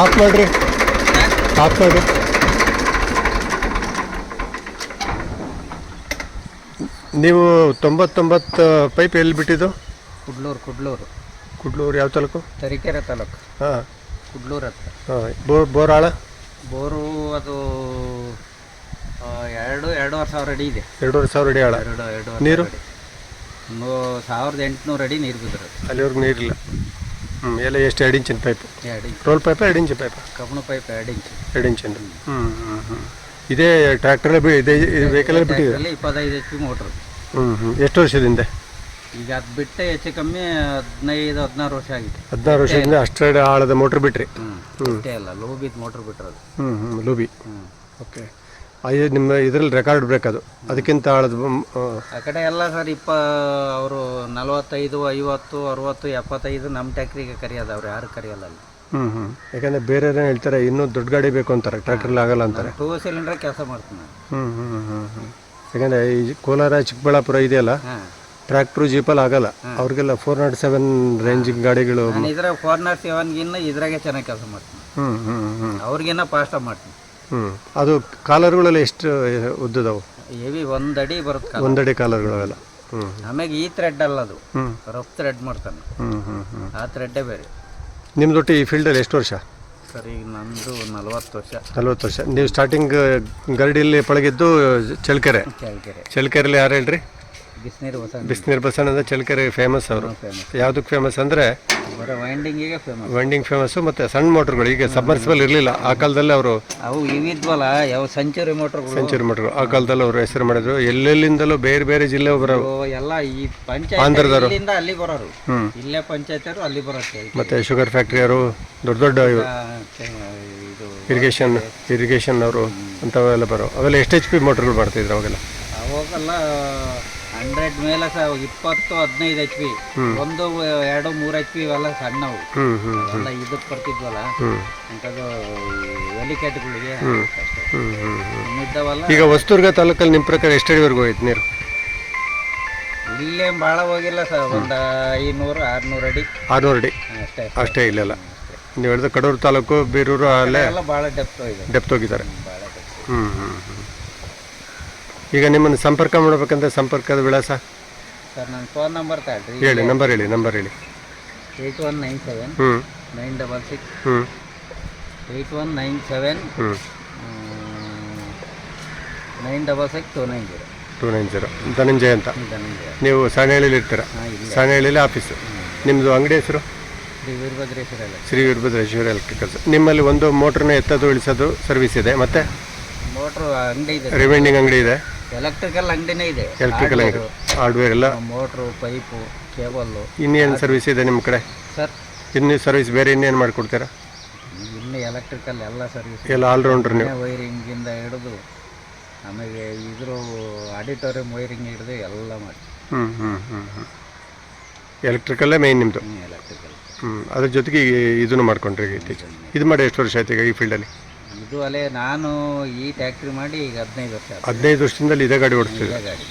Of ಮಾಡಿರಿ, of ಮಾಡಿರಿ. ನೀವು 99 ಪೈಪ್ ಎಲ್ಲಿ ಬಿಟ್ಟಿದ್ದು? ಕುಡ್ಲೂರು ಯಾವ ತಾಲೂಕು? ತರೀಕೆರೆ ತಾಲೂಕು. ಹಾಂ, ಕುಡ್ಲೂರು ಹತ್ರ. ಹಾಂ. ಬೋರ್ ಆಳ? ಬೋರು ಅದು 2-2.5 ಸಾವಿರ ಅಡಿ ಇದೆ. 2,500 ಅಡಿ ಆಳ. ನೀರು 1800 ಅಡಿ ನೀರು ಬಿದ್ದರು. ಅಲ್ಲಿವರೆಗೂ ನೀರಿಲ್ಲ. ಎಲ್ಲ ಎಷ್ಟು 2 ಇಂಚಿನ ಪೈಪು? 2 ಇಂಚ್. ರೋಲ್ ಪೈಪ 2 ಇಂಚ್ ಪೈಪ? ಕಬ್ಬಣ ಪೈಪ್ 2 ಇಂಚ್. 2 ಇಂಚಿಂದ. ಇದೇ ಟ್ರ್ಯಾಕ್ಟ್ರಲ್ಲಿ ಇದೇ ವೆಹಿಕಲಲ್ಲಿ ಬಿಟ್ಟಿದೆ? 25 HP ಮೋಟ್ರು. ಎಷ್ಟು ವರ್ಷದಿಂದ? ಈಗ ಅದು ಬಿಟ್ಟೆ ಹೆಚ್ಚು ಕಮ್ಮಿ 15-16 ವರ್ಷ ಆಗಿದೆ. 16 ವರ್ಷದಿಂದ ಅಷ್ಟೇ ಆಳದ ಮೋಟ್ರ್ ಬಿಟ್ರಿ? ಅಷ್ಟೇ ಅಲ್ಲ, ಲೋಬಿದ್ ಮೋಟ್ರ್ ಬಿಟ್ಟಿರೋದು. ಲೂಬಿ. ಓಕೆ. ನಿಮ್ಮ ಇದರಲ್ಲಿ ರೆಕಾರ್ಡ್ ಬ್ರೇಕ್ ಅದು, ಅದಕ್ಕಿಂತ ಆಳದ. ಆ ಕಡೆ ಎಲ್ಲ ಸರ್ ಅವರು 45, 50, 60, 75 ನಮ್ಮ ಟ್ಯಾಕ್ರಿಗೆ ಕರೆಯೋದು, ಅವ್ರು ಯಾರು ಕರೆಯಲ್ಲ ಅಲ್ಲಿ. ಯಾಕಂದರೆ ಬೇರೆ ಹೇಳ್ತಾರೆ ಇನ್ನೂ ದೊಡ್ಡ ಗಾಡಿ ಬೇಕು ಅಂತಾರೆ, ಟ್ರ್ಯಾಕ್ಟ್ರಲ್ಲಿ ಆಗಲ್ಲ ಅಂತಾರೆ. 2 ಸಿಲಿಂಡರ್ ಕೆಲಸ ಮಾಡ್ತೀನಿ. ಯಾಕಂದರೆ ಈ ಕೋಲಾರ ಚಿಕ್ಕಬಳ್ಳಾಪುರ ಇದೆಯಲ್ಲ, ಟ್ರ್ಯಾಕ್ಟ್ರು ಜೀಪಲ್ಲಿ ಆಗಲ್ಲ, ಅವ್ರಿಗೆಲ್ಲ 407 ರೇಂಜ್ ಗಾಡಿಗಳು. ಇದ್ರ 407ಗಿನ್ನ ಇದ್ರಾಗೆ ಚೆನ್ನಾಗಿ ಕೆಲಸ ಮಾಡ್ತೀನಿ. ಅವ್ರಿಗಿನ್ನ ಫಾಸ್ಟಾಗಿ ಮಾಡ್ತೀನಿ. ಅದು ಕಾಲರ್ಗಳೆಲ್ಲ ಎಷ್ಟು ಉದ್ದದವು? ಹೆವಿ 1 ಅಡಿ ಬರುತ್ತೆ. 1 ಅಡಿ ಕಾಲರ್ಗಳವೆಲ್ಲ. ಆಮೇಲೆ ಈ ಥ್ರೆಡ್ ಅಲ್ಲ, ಅದು ರಫ್ ಥ್ರೆಡ್ ಮಾಡ್ತಾನೆ. ಆ ಥ್ರೆಡ್ಡೇ ಬೇರೆ. ನಿಮ್ದೊಟ್ಟು ಈ ಫೀಲ್ಡಲ್ಲಿ ಎಷ್ಟು ವರ್ಷ? ಸರ್ ಈಗ ನಂದು 40 ವರ್ಷ. 40 ವರ್ಷ. ನೀವು ಸ್ಟಾರ್ಟಿಂಗ್ ಗರಡಿಯಲ್ಲಿ ಪಳಗಿದ್ದು ಚಳ್ಳಕೆರೆಯಲ್ಲಿ ಯಾರು ಹೇಳ್ರಿ? ಬಿಸಿನೀರು ಬಸಣ್ಣ ಅಂದರೆ ಚಳ್ಳಕೆರೆ ಫೇಮಸ್ ಅವರು. ಯಾವುದಕ್ಕೆ ಫೇಮಸ್ ಅಂದರೆ ವೈಂಡಿಂಗ್ ಫೇಮಸ್ಸು, ಮತ್ತು ಸಣ್ಣ ಮೋಟ್ರುಗಳು. ಈಗ ಸಬ್ಮರ್ಸಿಬಲ್ ಇರಲಿಲ್ಲ ಆ ಕಾಲದಲ್ಲಿ, ಅವರು ಅವು ಇವಿದ್ವಲ್ಲ, ಯಾವ ಸೆಂಚುರಿ ಮೋಟ್ರುಗಳು ಆ ಕಾಲದಲ್ಲಿ ಅವರು ಹೆಸರು ಮಾಡಿದ್ರು. ಎಲ್ಲೆಲ್ಲಿಂದಲೂ ಬೇರೆ ಬೇರೆ ಜಿಲ್ಲೆ ಬರೋರು ಎಲ್ಲ. ಈ ಆಂಧ್ರದವರು ಅಲ್ಲಿ ಬರೋರು, ಇಲ್ಲೇ ಪಂಚಾಯತರು ಅಲ್ಲಿ ಬರೋಕ್ಕೆ. ಮತ್ತು ಶುಗರ್ ಫ್ಯಾಕ್ಟ್ರಿಯವರು, ದೊಡ್ಡ ದೊಡ್ಡ ಇರಿಗೇಷನ್ ಅವರು ಅಂಥವೆಲ್ಲ ಬರೋ. ಅವೆಲ್ಲ ಎಷ್ಟು HP ಮೋಟ್ರುಗಳು ಮಾಡ್ತಿದ್ರು ಅವಾಗೆಲ್ಲ? ಅವಾಗೆಲ್ಲ 100 ಮೇಲೆ 20-15 HP, 1-2-3 HP ಇವೆಲ್ಲ ಸಣ್ಣವು ಎಲ್ಲ. ಇದಕ್ಕೆ ಬರ್ತಿದ್ವಲ್ಲ ಅಂಥದ್ದು ಹೆಲಿಕ್ಯಾಟ್ಗಳಿಗೆ ಇದ್ದವಲ್ಲ. ಈಗ ಹೊಸದುರ್ಗ ತಾಲೂಕಲ್ಲಿ ನಿಮ್ಮ ಪ್ರಕಾರ ಎಷ್ಟು ಅಡಿವರೆಗೂ ಹೋಯ್ತು ನೀರು? ಇಲ್ಲೇ ಭಾಳ ಹೋಗಿಲ್ಲ ಸರ್, ಒಂದು 500-600 ಅಡಿ. 600 ಅಡಿ ಅಷ್ಟೇ. ಇಲ್ಲೆಲ್ಲ ನೀವು ಹೇಳಿದ ಕಡೂರು ತಾಲೂಕು, ಬೀರೂರು ಅಲ್ಲೇ ಭಾಳ ಡೆಪ್ತ್ ಹೋಗಿದ್ದಾರೆ. ಈಗ ನಿಮ್ಮನ್ನು ಸಂಪರ್ಕ ಮಾಡಬೇಕಂದ್ರೆ ಸಂಪರ್ಕದ ವಿಳಾಸ? ಸರ್ ನನ್ನ ಫೋನ್ ನಂಬರ್ ತಗೊಳ್ರಿ. ಹೇಳಿ, ನಂಬರ್ ಹೇಳಿ. 8197 966 8197 966 290. ಧನಂಜಯ ಅಂತ. ನೀವು ಸಾಣೇಹಳ್ಳಿಲಿ ಇರ್ತೀರ? ಸಾಣೇಹಳ್ಳಿಲಿ ಆಫೀಸು. ನಿಮ್ಮದು ಅಂಗಡಿ ಹೆಸರು? ಶ್ರೀ ವೀರಭದ್ರೇಶ್ವರ ಎಲೆಕ್ಟ್ರಿಕಲ್ಸ್. ನಿಮ್ಮಲ್ಲಿ ಒಂದು ಮೋಟ್ರನ್ನ ಎತ್ತೋದು ಇಳಿಸೋದು ಸರ್ವಿಸ್ ಇದೆ, ಮತ್ತು ಮೋಟ್ರು ಅಂಗಡಿ ಇದೆ, ರಿವೈಂಡಿಂಗ್ ಅಂಗಡಿ ಇದೆ, ಎಲೆಕ್ಟ್ರಿಕಲ್ ಅಂಗಡಿನೇ ಇದೆ. ಎಲೆಕ್ಟ್ರಿಕಲ್ ಅಂಗಡಿ, ಹಾರ್ಡ್ವೇರ್ ಎಲ್ಲ, ಮೋಟ್ರು, ಪೈಪು, ಕೇಬಲ್ಲು. ಇನ್ನೇನು ಸರ್ವಿಸ್ ಇದೆ ನಿಮ್ಮ ಕಡೆ ಸರ್? ಇನ್ನು ಸರ್ವಿಸ್ ಬೇರೆ ಇನ್ನೇನು ಮಾಡಿಕೊಡ್ತೀರಾ? ಇನ್ನು ಎಲೆಕ್ಟ್ರಿಕಲ್ ಎಲ್ಲ ಸರ್ವಿಸ್ ಎಲ್ಲ ಆಲ್ರೌಂಡ್ರ್ ನೀವು? ವೈರಿಂಗಿಂದ ಹಿಡಿದು ಆಮೇಲೆ ಇದ್ರ ಆಡಿಟೋರಿಯಂ ವೈರಿಂಗ್ ಹಿಡಿದು ಎಲ್ಲ ಮಾಡಿ. ಎಲೆಕ್ಟ್ರಿಕಲ್ಲೇ ಮೇಯ್ನ್ ನಿಮ್ಮದು? ಎಲೆಕ್ಟ್ರಿಕಲ್. ಅದ್ರ ಜೊತೆಗೆ ಇದನ್ನು ಮಾಡ್ಕೊಂಡ್ರಿ ಇತ್ತೀಚೆಗೆ? ಇದು ಮಾಡಿ ಎಷ್ಟು ವರ್ಷ ಆಯ್ತು ಈಗ ಈ ಫೀಲ್ಡಲ್ಲಿ? ಇದು ಅಲ್ಲೇ ನಾನು ಈ ಟ್ಯಾಕ್ಟ್ರಿ ಮಾಡಿ ಈಗ 15 ವರ್ಷ. 15 ವರ್ಷದಿಂದಲೇ ಇದೇ ಗಾಡಿ ಓಡಿಸ್ತಿದ್ದೆ? ಗಾಡಿ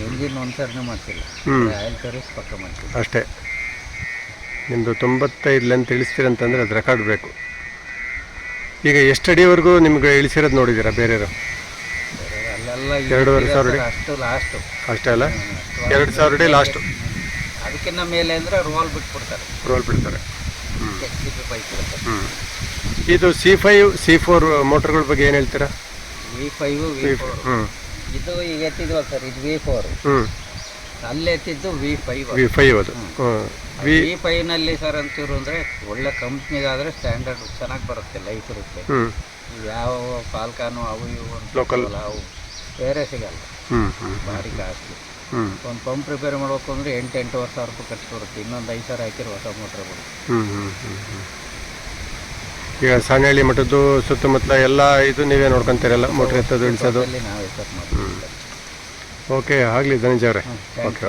ಎಂಜಿನ್ ಒಂದ್ಸರಿನೂ ಮಾಡ್ತಿಲ್ಲ, ಆಯಿಲ್ ಸರ್ವಿಸ್ ಪಕ್ಕ ಮಾಡ್ತೀವಿ ಅಷ್ಟೇ. ನಿಮ್ಮದು 95 ಲೆಂತ್ ಇಳಿಸ್ತೀರಂತಂದರೆ ಅದು ರೆಕಾರ್ಡ್ ಬೇಕು. ಈಗ ಎಷ್ಟು ಅಡಿವರೆಗೂ ನಿಮ್ಗೆ ಇಳಿಸಿರೋದು ನೋಡಿದ್ದೀರಾ ಬೇರೆಯವರು? ಅಲ್ಲೆಲ್ಲ 2,500 ಅಡಿ ಅಷ್ಟು ಲಾಸ್ಟು. ಅಷ್ಟೇ ಅಲ್ಲ? 2,000 ಅಡಿ ಲಾಸ್ಟು. ಅದಕ್ಕಿಂತ ಮೇಲೆ ಅಂದರೆ ರೋಲ್ ಬಿಟ್ಬಿಡ್ತಾರೆ. ಪೈಪ್ ಇರುತ್ತೆ. ಇದು C5 C4 ಮೋಟರ್ಗಳ ಬಗ್ಗೆ ಏನು ಹೇಳ್ತೀರಾ? V5 V4. ಇದು ಈಗ ಎತ್ತಿದ್ವಲ್ಲ ಸರ್, ಇದು V4. ಅಲ್ಲಿ ಎತ್ತಿದ್ದು V5 ಅದು. V5ನಲ್ಲಿ ಸರ್ ಅಂತಿರು ಅಂದರೆ ಒಳ್ಳೆ ಕಂಪ್ನಿಗಾದರೆ ಸ್ಟ್ಯಾಂಡರ್ಡ್ ಚೆನ್ನಾಗಿ ಬರುತ್ತೆ, ಲೈಫ್ ಇರುತ್ತೆ. ಯಾವ ಫಾಲ್ಕಾನು ಅವು ಇವು ಲೋಕಲ್ ಅವು ಬೇರೆ ಸಿಗಲ್ಲ, ಭಾರಿ ಕಾಸ್ಟ್ಲಿ. ಒಂದು ಪಂಪ್ ರಿಪೇರಿ ಮಾಡ್ಬೇಕು ಅಂದರೆ 8-8.5 ಸಾವಿರ ರೂಪಾಯಿ ಖರ್ಚು ಬರುತ್ತೆ. ಇನ್ನೊಂದು 5 ಸಾವಿರ ಹಾಕಿರೋ ಹೊಸ ಮೋಟ್ರ್ ಬರುತ್ತೆ. ಈಗ ಸಾಣೇಹಳ್ಳಿ ಮಠದ್ದು ಸುತ್ತಮುತ್ತಲ ಎಲ್ಲ ಇದು ನೀವೇ ನೋಡ್ಕೊಂತೀರಲ್ಲ, ಮೋಟ್ರ್ ಎತ್ತೋದು ಇಳಿಸೋದು? ನಾವೇ ಸರ್ ಮಾಡ್ತೀವಿ. ಓಕೆ, ಆಗಲಿ ಧನಂಜಯ ಅವರೇ. ಓಕೆ.